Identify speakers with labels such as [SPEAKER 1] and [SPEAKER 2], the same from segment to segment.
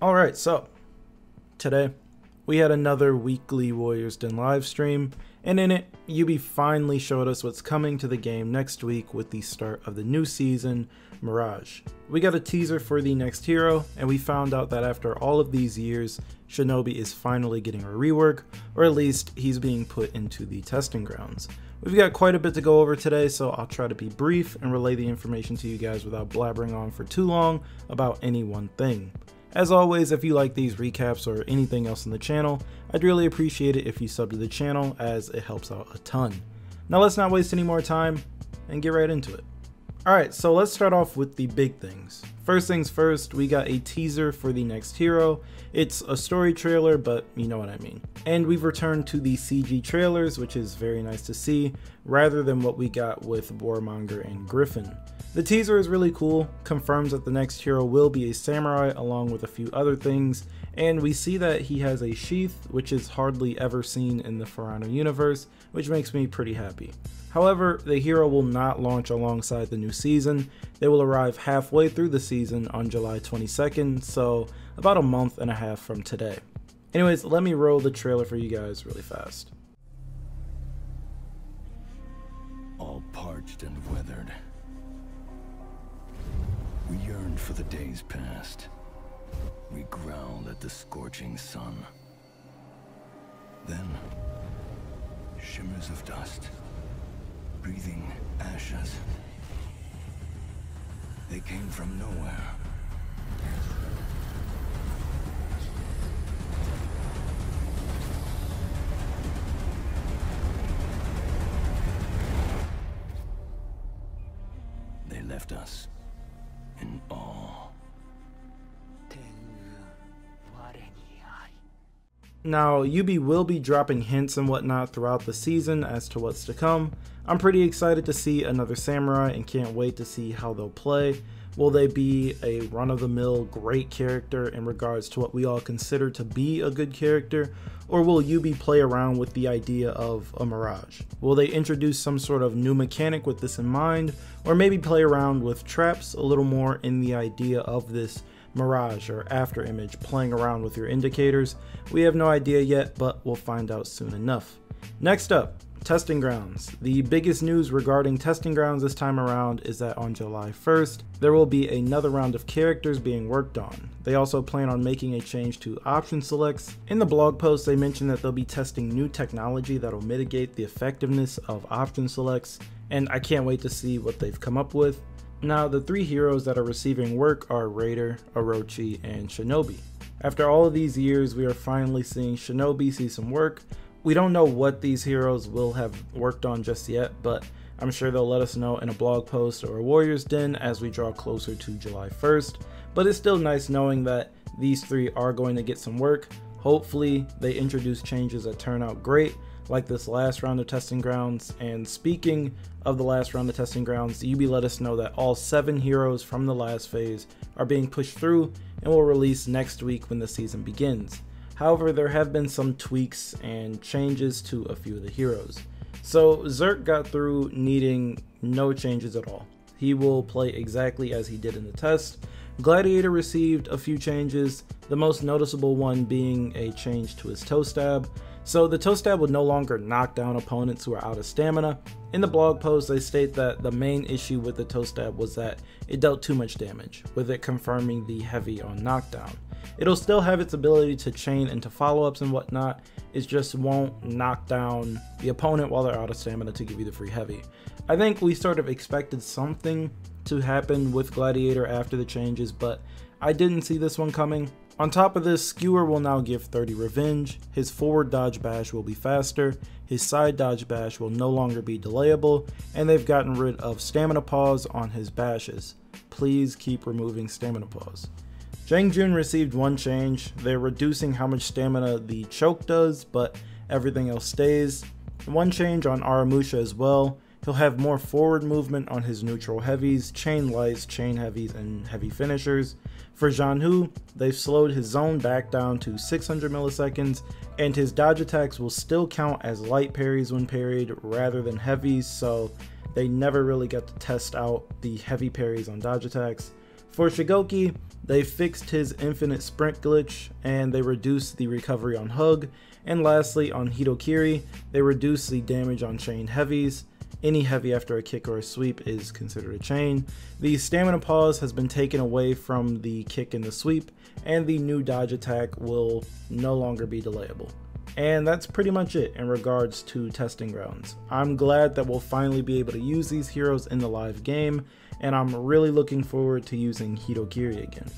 [SPEAKER 1] Alright, so today we had another weekly Warriors Den live stream, and in it, Yubi finally showed us what's coming to the game next week with the start of the new season, Mirage. We got a teaser for the next hero, and we found out that after all of these years, Shinobi is finally getting a rework, or at least he's being put into the testing grounds. We've got quite a bit to go over today, so I'll try to be brief and relay the information to you guys without blabbering on for too long about any one thing. As always, if you like these recaps or anything else on the channel, I'd really appreciate it if you sub to the channel, as it helps out a ton. Now let's not waste any more time and get right into it. Alright, so let's start off with the big things. First things first, we got a teaser for the next hero. It's a story trailer, but you know what I mean. And we've returned to the CG trailers, which is very nice to see, rather than what we got with Warmonger and Griffin. The teaser is really cool, confirms that the next hero will be a samurai along with a few other things, and we see that he has a sheath, which is hardly ever seen in the Furano universe, which makes me pretty happy. However, the hero will not launch alongside the new season. They will arrive halfway through the season on July 22nd, so about a month and a half from today. Anyways, let me roll the trailer for you guys really fast.
[SPEAKER 2] All parched and weathered, we yearned for the days past. We growled at the scorching sun. Then, shimmers of dust, breathing ashes. They came from nowhere. They left us in awe.
[SPEAKER 1] Now, Yubi will be dropping hints and whatnot throughout the season as to what's to come. I'm pretty excited to see another samurai and can't wait to see how they'll play. Will they be a run-of-the-mill great character in regards to what we all consider to be a good character, or will Yubi play around with the idea of a Mirage? Will they introduce some sort of new mechanic with this in mind, or maybe play around with traps a little more in the idea of this Mirage or after image, playing around with your indicators? We have no idea yet, but we'll find out soon enough. Next up, testing grounds. The biggest news regarding testing grounds this time around is that on July 1st, there will be another round of characters being worked on. They also plan on making a change to option selects. In the blog post, they mentioned that they'll be testing new technology that'll mitigate the effectiveness of option selects, and I can't wait to see what they've come up with. Now, the three heroes that are receiving work are Raider, Orochi, and Shinobi. After all of these years, we are finally seeing Shinobi see some work. We don't know what these heroes will have worked on just yet, but I'm sure they'll let us know in a blog post or a Warriors Den as we draw closer to July 1st. But it's still nice knowing that these three are going to get some work. Hopefully, they introduce changes that turn out great, like this last round of testing grounds. And speaking of the last round of testing grounds, Yubi let us know that all 7 heroes from the last phase are being pushed through and will release next week when the season begins. However, there have been some tweaks and changes to a few of the heroes. So Zerk got through needing no changes at all. He will play exactly as he did in the test. Gladiator received a few changes, the most noticeable one being a change to his toe stab. So the toe stab would no longer knock down opponents who are out of stamina. In the blog post, they state that the main issue with the toe stab was that it dealt too much damage, with it confirming the heavy on knockdown. It'll still have its ability to chain into follow-ups and whatnot, it just won't knock down the opponent while they're out of stamina to give you the free heavy. I think we sort of expected something to happen with Gladiator after the changes, but I didn't see this one coming. On top of this, Skewer will now give 30 revenge, his forward dodge bash will be faster, his side dodge bash will no longer be delayable, and they've gotten rid of stamina pause on his bashes. Please keep removing stamina pause. Jangjun received one change. They're reducing how much stamina the choke does, but everything else stays. One change on Aramusha as well. He'll have more forward movement on his neutral heavies, chain lights, chain heavies, and heavy finishers. For Janhu, they've slowed his zone back down to 600 milliseconds, and his dodge attacks will still count as light parries when parried rather than heavies, so they never really get to test out the heavy parries on dodge attacks. For Shigoki, They fixed his infinite sprint glitch, and they reduced the recovery on Hug. And lastly, on Hitokiri, they reduced the damage on chain heavies. Any heavy after a kick or a sweep is considered a chain. The stamina pause has been taken away from the kick and the sweep, and the new dodge attack will no longer be delayable. And that's pretty much it in regards to testing grounds. I'm glad that we'll finally be able to use these heroes in the live game, and I'm really looking forward to using Hitokiri again.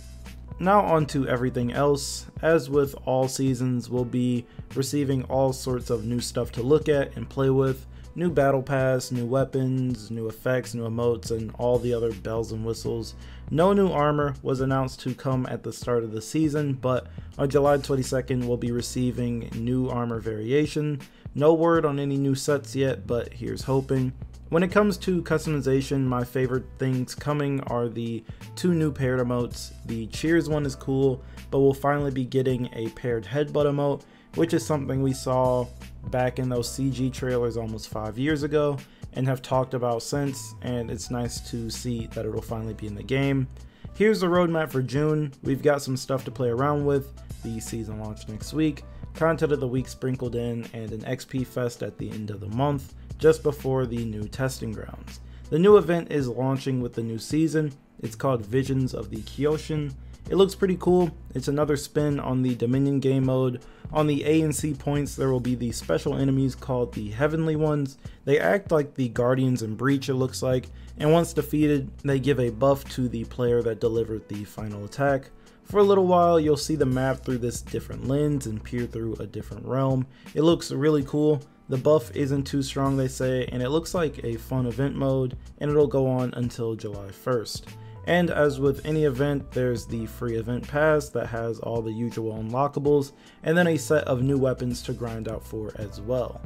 [SPEAKER 1] Now on to everything else. As with all seasons, we'll be receiving all sorts of new stuff to look at and play with. New battle pass, new weapons, new effects, new emotes, and all the other bells and whistles. No new armor was announced to come at the start of the season, but on July 22nd we'll be receiving new armor variation. No word on any new sets yet, but here's hoping. When it comes to customization, my favorite things coming are the 2 new paired emotes. The Cheers one is cool, but we'll finally be getting a paired headbutt emote, which is something we saw back in those CG trailers almost 5 years ago and have talked about since, and it's nice to see that it'll finally be in the game. Here's the roadmap for June. We've got some stuff to play around with. The season launch next week, content of the week sprinkled in, and an XP fest at the end of the month, just before the new testing grounds. The new event is launching with the new season. It's called Visions of the Kyoshin. It looks pretty cool. It's another spin on the Dominion game mode. On the A and C points, there will be the special enemies called the Heavenly Ones. They act like the Guardians in Breach, it looks like, and once defeated, they give a buff to the player that delivered the final attack. For a little while, you'll see the map through this different lens and peer through a different realm. It looks really cool. The buff isn't too strong, they say, and it looks like a fun event mode, and it'll go on until July 1st. And as with any event, there's the free event pass that has all the usual unlockables, and then a set of new weapons to grind out for as well.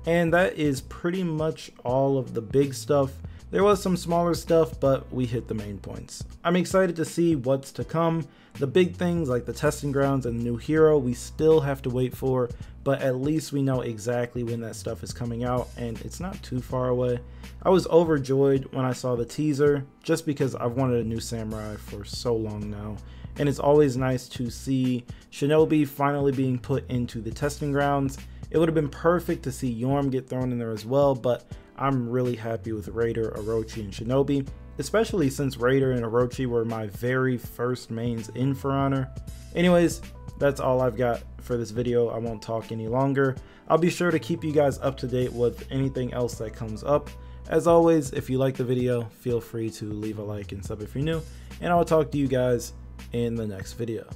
[SPEAKER 1] And that is pretty much all of the big stuff. There was some smaller stuff, but we hit the main points. I'm excited to see what's to come. The big things like the testing grounds and the new hero, we still have to wait for, but at least we know exactly when that stuff is coming out, and it's not too far away. I was overjoyed when I saw the teaser, just because I've wanted a new samurai for so long now, and it's always nice to see Shinobi finally being put into the testing grounds. It would have been perfect to see Yorm get thrown in there as well, but I'm really happy with Raider, Orochi, and Shinobi, especially since Raider and Orochi were my very first mains in For Honor. Anyways, that's all I've got for this video. I won't talk any longer. I'll be sure to keep you guys up to date with anything else that comes up. As always, if you like the video, feel free to leave a like and sub if you're new, and I'll talk to you guys in the next video.